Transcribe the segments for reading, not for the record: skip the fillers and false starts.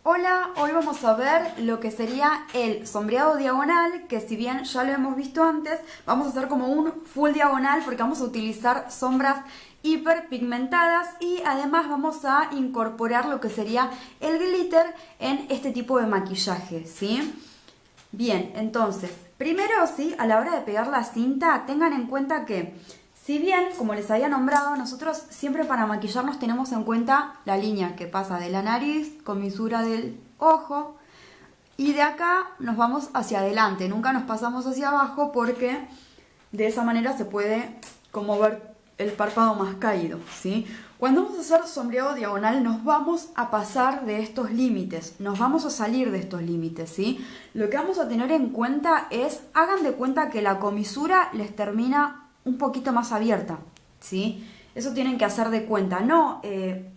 Hola, hoy vamos a ver lo que sería el sombreado diagonal, que si bien ya lo hemos visto antes, vamos a hacer como un full diagonal porque vamos a utilizar sombras hiperpigmentadas y además vamos a incorporar lo que sería el glitter en este tipo de maquillaje, ¿sí? Bien, entonces, primero sí, a la hora de pegar la cinta, tengan en cuenta que, si bien, como les había nombrado, nosotros siempre para maquillarnos tenemos en cuenta la línea que pasa de la nariz, comisura del ojo, y de acá nos vamos hacia adelante, nunca nos pasamos hacia abajo porque de esa manera se puede como ver el párpado más caído, ¿sí? Cuando vamos a hacer sombreado diagonal nos vamos a pasar de estos límites, nos vamos a salir de estos límites, ¿sí? Lo que vamos a tener en cuenta es, hagan de cuenta que la comisura les termina un poquito más abierta, ¿sí? Eso tienen que hacer de cuenta, no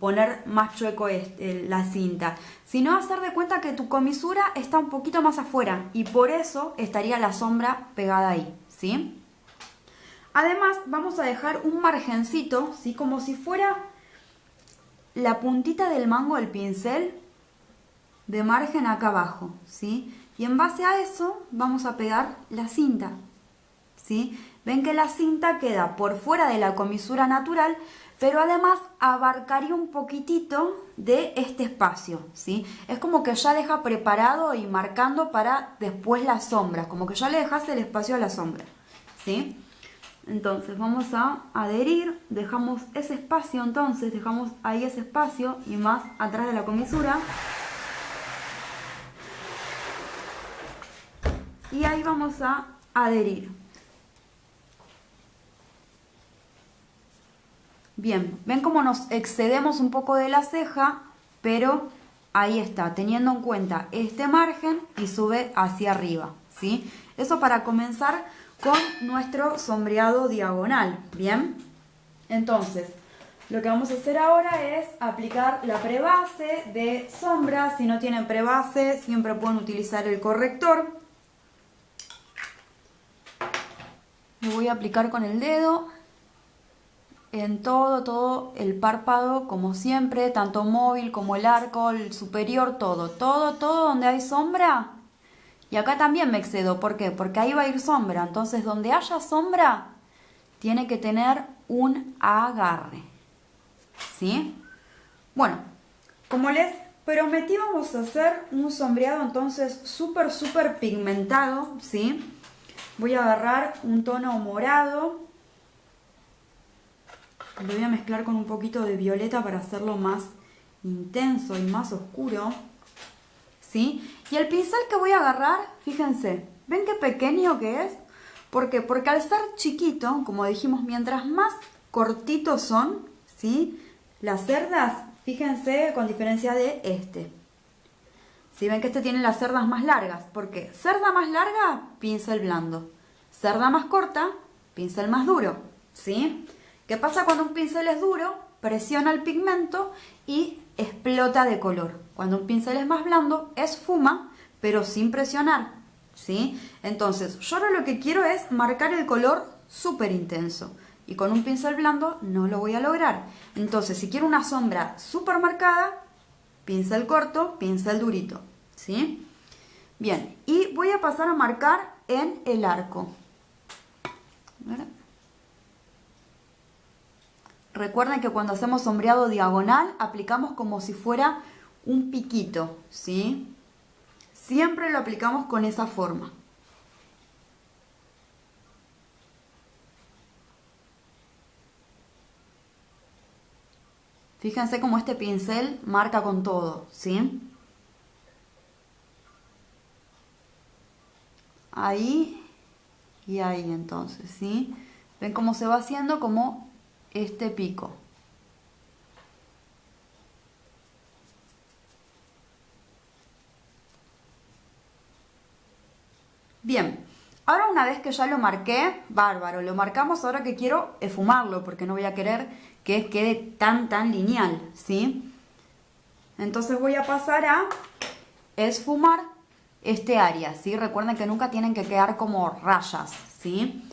poner más chueco la cinta, sino hacer de cuenta que tu comisura está un poquito más afuera y por eso estaría la sombra pegada ahí, ¿sí? Además vamos a dejar un margencito, ¿sí? Como si fuera la puntita del mango del pincel de margen acá abajo, ¿sí? Y en base a eso vamos a pegar la cinta, ¿sí? Ven que la cinta queda por fuera de la comisura natural, pero además abarcaría un poquitito de este espacio, ¿sí? Es como que ya deja preparado y marcando para después las sombras, como que ya le dejas el espacio a la sombra, ¿sí? Entonces vamos a adherir, dejamos ese espacio, entonces dejamos ahí ese espacio y más atrás de la comisura. Y ahí vamos a adherir. Bien, ven cómo nos excedemos un poco de la ceja, pero ahí está, teniendo en cuenta este margen y sube hacia arriba, ¿sí? Eso para comenzar con nuestro sombreado diagonal, ¿bien? Entonces, lo que vamos a hacer ahora es aplicar la prebase de sombra. Si no tienen prebase, siempre pueden utilizar el corrector. Lo voy a aplicar con el dedo en todo el párpado, como siempre, tanto móvil como el arco, el superior, todo donde hay sombra. Y acá también me excedo, ¿por qué? Porque ahí va a ir sombra, entonces donde haya sombra, tiene que tener un agarre, ¿sí? Bueno, como les prometí, vamos a hacer un sombreado entonces súper pigmentado, ¿sí? Voy a agarrar un tono morado. Lo voy a mezclar con un poquito de violeta para hacerlo más intenso y más oscuro, ¿sí? Y el pincel que voy a agarrar, fíjense, ¿ven qué pequeño que es? ¿Por qué? Porque al ser chiquito, como dijimos, mientras más cortitos son, ¿sí? Las cerdas, fíjense con diferencia de este. Si ven que este tiene las cerdas más largas, ¿por qué? Cerda más larga, pincel blando. Cerda más corta, pincel más duro, ¿sí? ¿Qué pasa cuando un pincel es duro? Presiona el pigmento y explota de color. Cuando un pincel es más blando, esfuma, pero sin presionar, ¿sí? Entonces, yo ahora lo que quiero es marcar el color súper intenso. Y con un pincel blando no lo voy a lograr. Entonces, si quiero una sombra súper marcada, pincel corto, pincel durito, ¿sí? Bien, y voy a pasar a marcar en el arco. ¿Verdad? Recuerden que cuando hacemos sombreado diagonal, aplicamos como si fuera un piquito, ¿sí? Siempre lo aplicamos con esa forma. Fíjense cómo este pincel marca con todo, ¿sí? Ahí y ahí entonces, ¿sí? Ven cómo se va haciendo como este pico. Bien, ahora una vez que ya lo marqué, bárbaro, lo marcamos, ahora que quiero esfumarlo, porque no voy a querer que quede tan lineal, ¿sí? Entonces voy a pasar a esfumar este área, ¿sí? Recuerden que nunca tienen que quedar como rayas, ¿sí?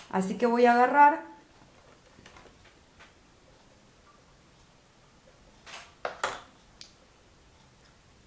Así que voy a agarrar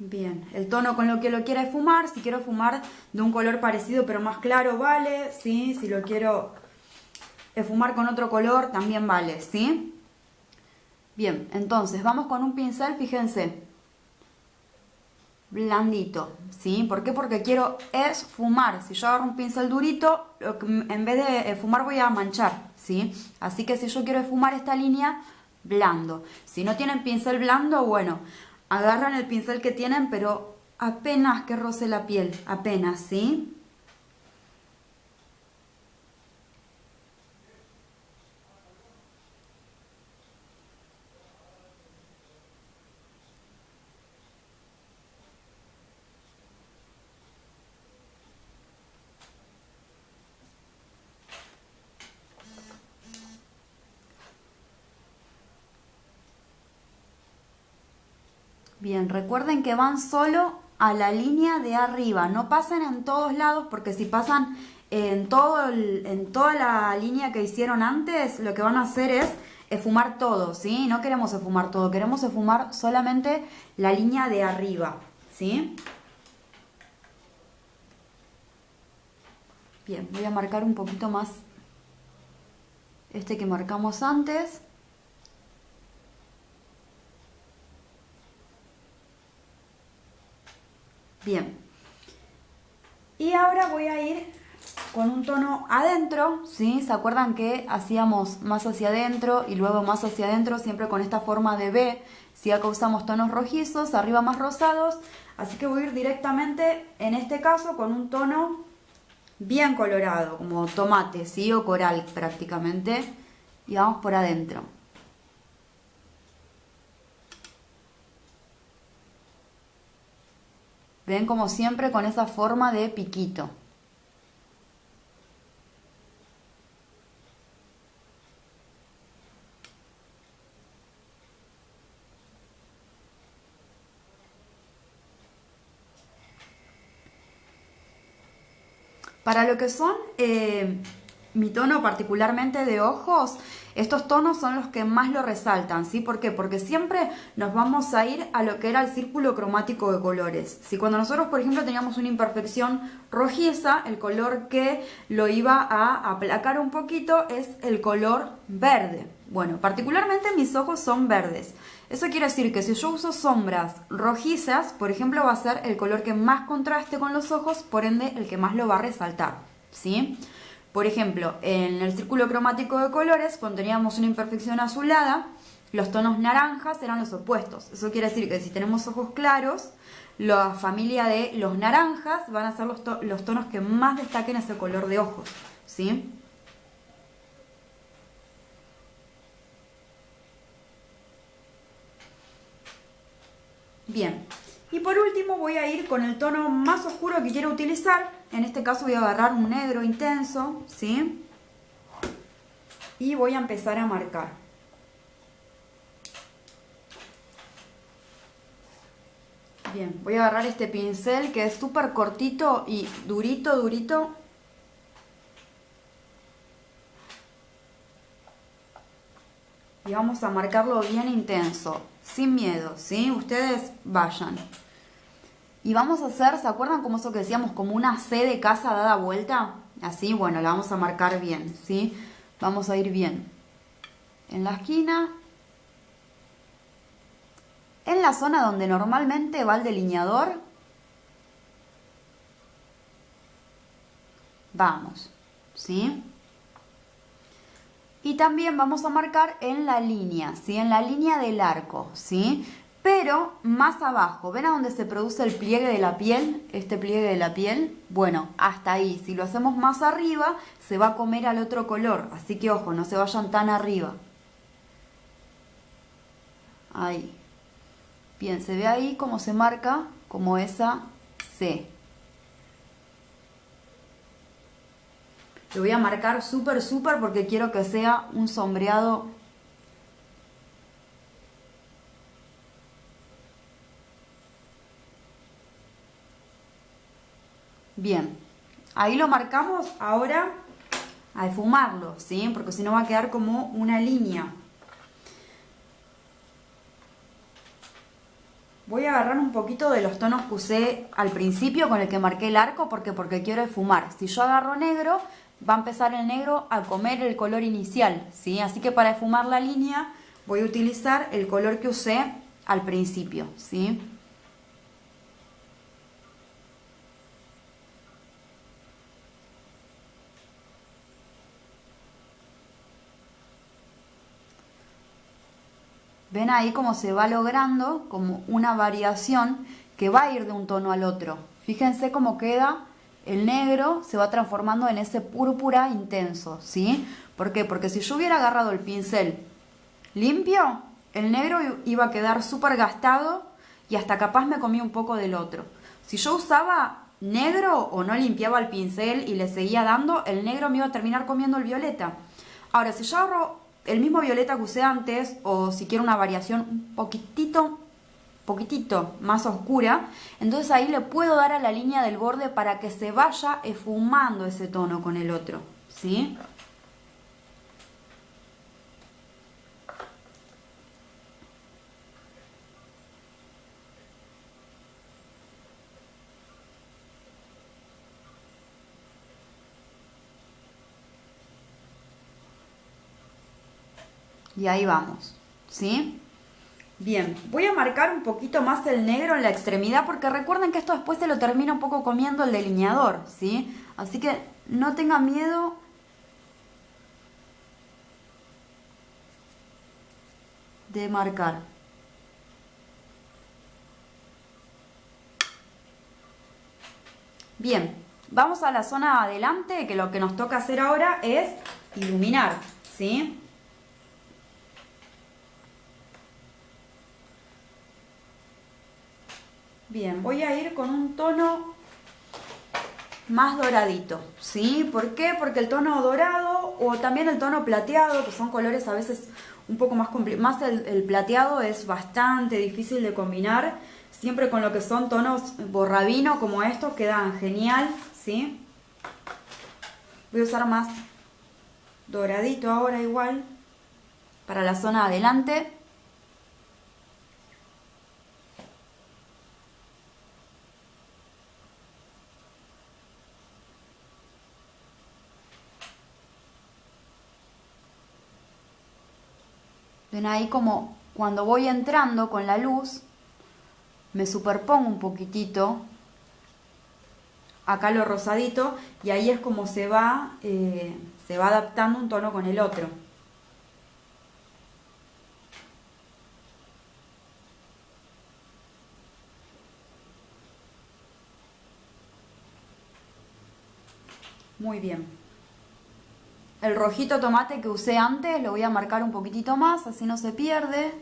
Bien, el tono con lo que lo quiera esfumar, si quiero esfumar de un color parecido pero más claro, vale, ¿sí? Si lo quiero esfumar con otro color, también vale, ¿sí? Bien, entonces vamos con un pincel, fíjense, blandito, ¿sí? ¿Por qué? Porque quiero esfumar. Si yo agarro un pincel durito, en vez de esfumar voy a manchar, ¿sí? Así que si yo quiero esfumar esta línea, blando. Si no tienen pincel blando, bueno, agarran el pincel que tienen, pero apenas que roce la piel, apenas, ¿sí? Bien, recuerden que van solo a la línea de arriba, no pasen en todos lados porque si pasan en toda la línea que hicieron antes, lo que van a hacer es esfumar todo, ¿sí? No queremos esfumar todo, queremos esfumar solamente la línea de arriba, ¿sí? Bien, voy a marcar un poquito más este que marcamos antes. Bien. Y ahora voy a ir con un tono adentro, ¿sí? ¿Se acuerdan que hacíamos más hacia adentro y luego más hacia adentro, siempre con esta forma de B? Si acá usamos tonos rojizos, arriba más rosados. Así que voy a ir directamente, en este caso, con un tono bien colorado, como tomate, ¿sí? O coral prácticamente. Y vamos por adentro. Ven como siempre con esa forma de piquito. Para lo que son mi tono particularmente de ojos, estos tonos son los que más lo resaltan, ¿sí? ¿Por qué? Porque siempre nos vamos a ir a lo que era el círculo cromático de colores. Si cuando nosotros, por ejemplo, teníamos una imperfección rojiza, el color que lo iba a aplacar un poquito es el color verde. Bueno, particularmente mis ojos son verdes. Eso quiere decir que si yo uso sombras rojizas, por ejemplo, va a ser el color que más contraste con los ojos, por ende, el que más lo va a resaltar, ¿sí? Por ejemplo, en el círculo cromático de colores, cuando teníamos una imperfección azulada, los tonos naranjas eran los opuestos. Eso quiere decir que si tenemos ojos claros, la familia de los naranjas van a ser los tonos que más destaquen ese color de ojos, ¿sí? Bien, y por último voy a ir con el tono más oscuro que quiero utilizar. En este caso voy a agarrar un negro intenso, ¿sí? Y voy a empezar a marcar. Bien, voy a agarrar este pincel que es súper cortito y durito, durito. Y vamos a marcarlo bien intenso, sin miedo, ¿sí? Ustedes vayan. Y vamos a hacer, ¿se acuerdan como eso que decíamos? Como una C de casa dada vuelta. Así, bueno, la vamos a marcar bien, ¿sí? Vamos a ir bien. En la esquina. En la zona donde normalmente va el delineador. Vamos, ¿sí? Y también vamos a marcar en la línea, ¿sí? En la línea del arco, ¿sí? Pero más abajo, ¿ven a donde se produce el pliegue de la piel? Este pliegue de la piel, bueno, hasta ahí. Si lo hacemos más arriba, se va a comer al otro color. Así que ojo, no se vayan tan arriba. Ahí. Bien, se ve ahí cómo se marca como esa C. Lo voy a marcar súper, súper porque quiero que sea un sombreado. Bien, ahí lo marcamos, ahora a esfumarlo, ¿sí? Porque si no va a quedar como una línea. Voy a agarrar un poquito de los tonos que usé al principio con el que marqué el arco porque quiero esfumar. Si yo agarro negro, va a empezar el negro a comer el color inicial, ¿sí? Así que para esfumar la línea voy a utilizar el color que usé al principio, ¿sí? Ven ahí cómo se va logrando como una variación que va a ir de un tono al otro. Fíjense cómo queda el negro, se va transformando en ese púrpura intenso, ¿sí? ¿Por qué? Porque si yo hubiera agarrado el pincel limpio, el negro iba a quedar súper gastado y hasta capaz me comí un poco del otro. Si yo usaba negro o no limpiaba el pincel y le seguía dando, el negro me iba a terminar comiendo el violeta. Ahora, si yo agarro el mismo violeta que usé antes, o si quiero una variación un poquitito más oscura, entonces ahí le puedo dar a la línea del borde para que se vaya esfumando ese tono con el otro, ¿sí? Y ahí vamos, ¿sí? Bien, voy a marcar un poquito más el negro en la extremidad porque recuerden que esto después se lo termina un poco comiendo el delineador, ¿sí? Así que no tengan miedo de marcar. Bien, vamos a la zona adelante, que lo que nos toca hacer ahora es iluminar, ¿sí? Bien, voy a ir con un tono más doradito, ¿sí? ¿Por qué? Porque el tono dorado o también el tono plateado, que son colores a veces un poco más complicados, más el plateado es bastante difícil de combinar, siempre con lo que son tonos borrabino como estos quedan genial, ¿sí? Voy a usar más doradito ahora igual para la zona adelante. Ven ahí como cuando voy entrando con la luz, me superpongo un poquitito, acá lo rosadito, y ahí es como se va adaptando un tono con el otro. Muy bien. El rojito tomate que usé antes lo voy a marcar un poquitito más, así no se pierde.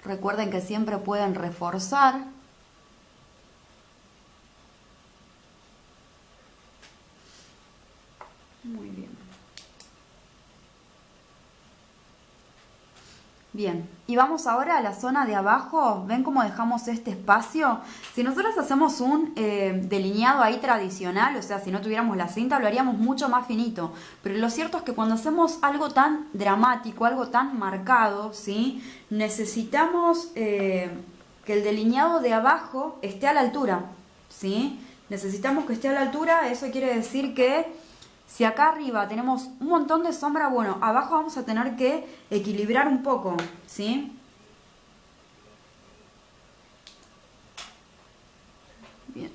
Recuerden que siempre pueden reforzar. Muy bien. Bien, y vamos ahora a la zona de abajo. ¿Ven cómo dejamos este espacio? Si nosotros hacemos un delineado ahí tradicional, o sea, si no tuviéramos la cinta, lo haríamos mucho más finito. Pero lo cierto es que cuando hacemos algo tan dramático, algo tan marcado, ¿sí? Necesitamos que el delineado de abajo esté a la altura, ¿sí? Necesitamos que esté a la altura, eso quiere decir que si acá arriba tenemos un montón de sombra, bueno, abajo vamos a tener que equilibrar un poco, ¿sí? Bien.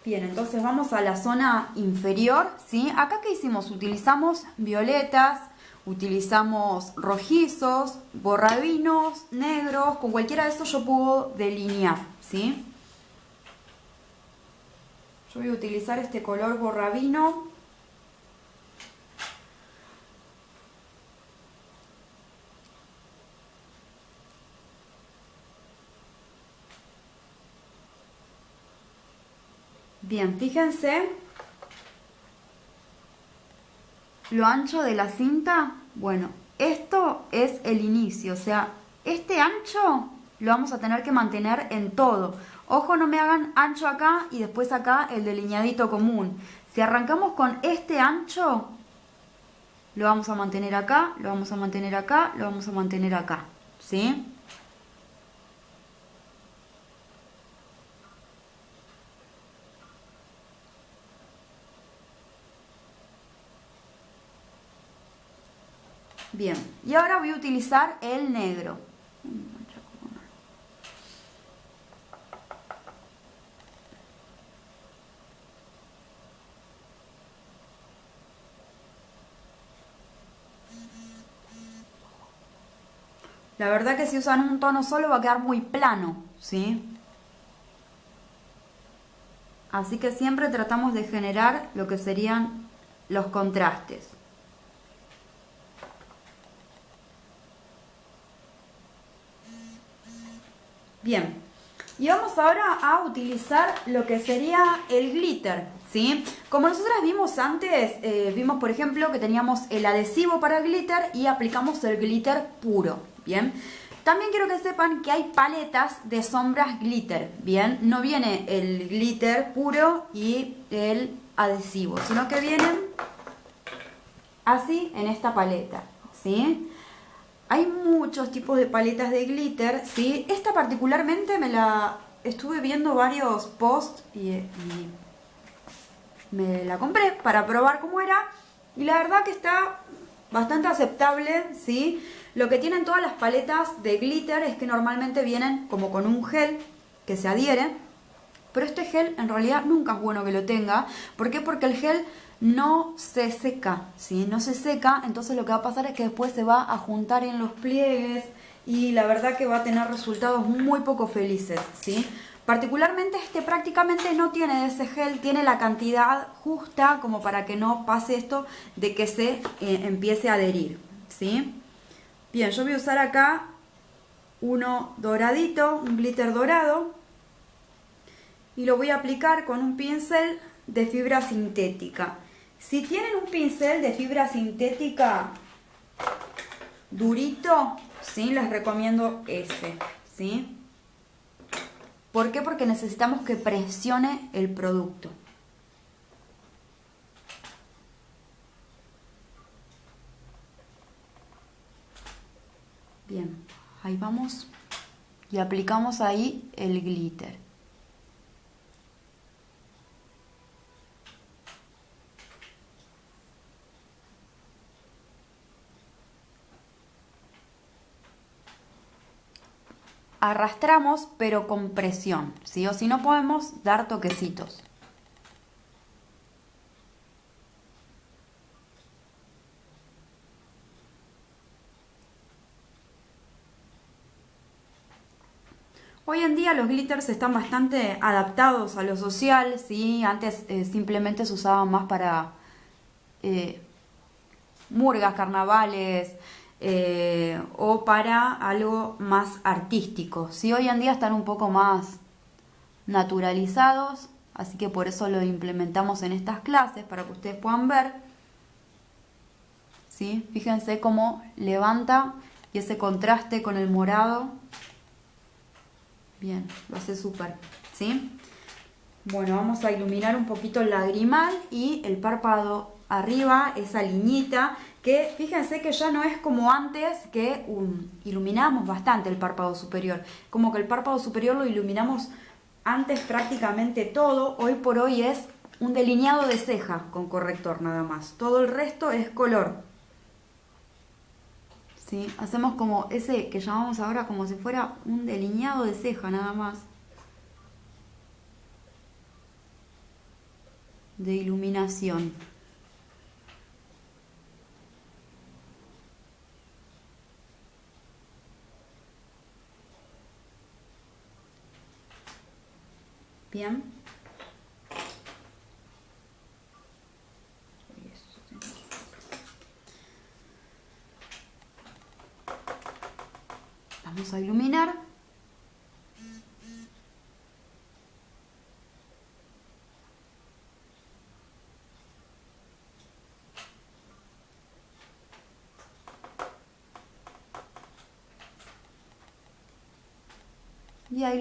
Bien, entonces vamos a la zona inferior, ¿sí? Acá ¿qué hicimos? Utilizamos violetas, utilizamos rojizos, borrabinos, negros, con cualquiera de estos yo puedo delinear, ¿sí? Yo voy a utilizar este color borrabino. Bien, fíjense lo ancho de la cinta. Bueno, esto es el inicio, o sea, este ancho lo vamos a tener que mantener en todo. Ojo, no me hagan ancho acá y después acá el delineadito común. Si arrancamos con este ancho, lo vamos a mantener acá, lo vamos a mantener acá, lo vamos a mantener acá, ¿sí? Bien, y ahora voy a utilizar el negro. La verdad que si usan un tono solo va a quedar muy plano, ¿sí? Así que siempre tratamos de generar lo que serían los contrastes. Bien, y vamos ahora a utilizar lo que sería el glitter, ¿sí? Como nosotras vimos antes, vimos por ejemplo que teníamos el adhesivo para el glitter y aplicamos el glitter puro, ¿bien? También quiero que sepan que hay paletas de sombras glitter, ¿bien? No viene el glitter puro y el adhesivo, sino que vienen así en esta paleta, ¿sí? Hay muchos tipos de paletas de glitter, ¿sí? Esta particularmente me la estuve viendo varios posts y me la compré para probar cómo era. Y la verdad que está bastante aceptable, ¿sí? Lo que tienen todas las paletas de glitter es que normalmente vienen como con un gel que se adhiere. Pero este gel en realidad nunca es bueno que lo tenga. ¿Por qué? Porque el gel no se seca, ¿sí? No se seca, entonces lo que va a pasar es que después se va a juntar en los pliegues y la verdad que va a tener resultados muy poco felices, ¿sí? Particularmente este prácticamente no tiene de ese gel, tiene la cantidad justa como para que no pase esto de que se empiece a adherir, ¿sí? Bien, yo voy a usar acá uno doradito, un glitter dorado. Y lo voy a aplicar con un pincel de fibra sintética. Si tienen un pincel de fibra sintética durito, ¿sí? Les recomiendo ese, ¿sí? ¿Por qué? Porque necesitamos que presione el producto. Bien, ahí vamos y aplicamos ahí el glitter. Arrastramos pero con presión, ¿sí? O si no podemos dar toquecitos. Hoy en día los glitters están bastante adaptados a lo social, ¿sí? Antes simplemente se usaban más para murgas, carnavales o para algo más artístico, ¿sí? Hoy en día están un poco más naturalizados, así que por eso lo implementamos en estas clases para que ustedes puedan ver, ¿sí? Fíjense cómo levanta y ese contraste con el morado. Bien, lo hace súper, ¿sí? Bueno, vamos a iluminar un poquito el lagrimal y el párpado arriba, esa liñita, que fíjense que ya no es como antes que iluminamos bastante el párpado superior. Como que el párpado superior lo iluminamos antes prácticamente todo. Hoy por hoy es un delineado de ceja con corrector nada más. Todo el resto es color. ¿Sí? Hacemos como ese que llamamos ahora como si fuera un delineado de ceja nada más. De iluminación. Bien. Vamos a iluminar. y a iluminar.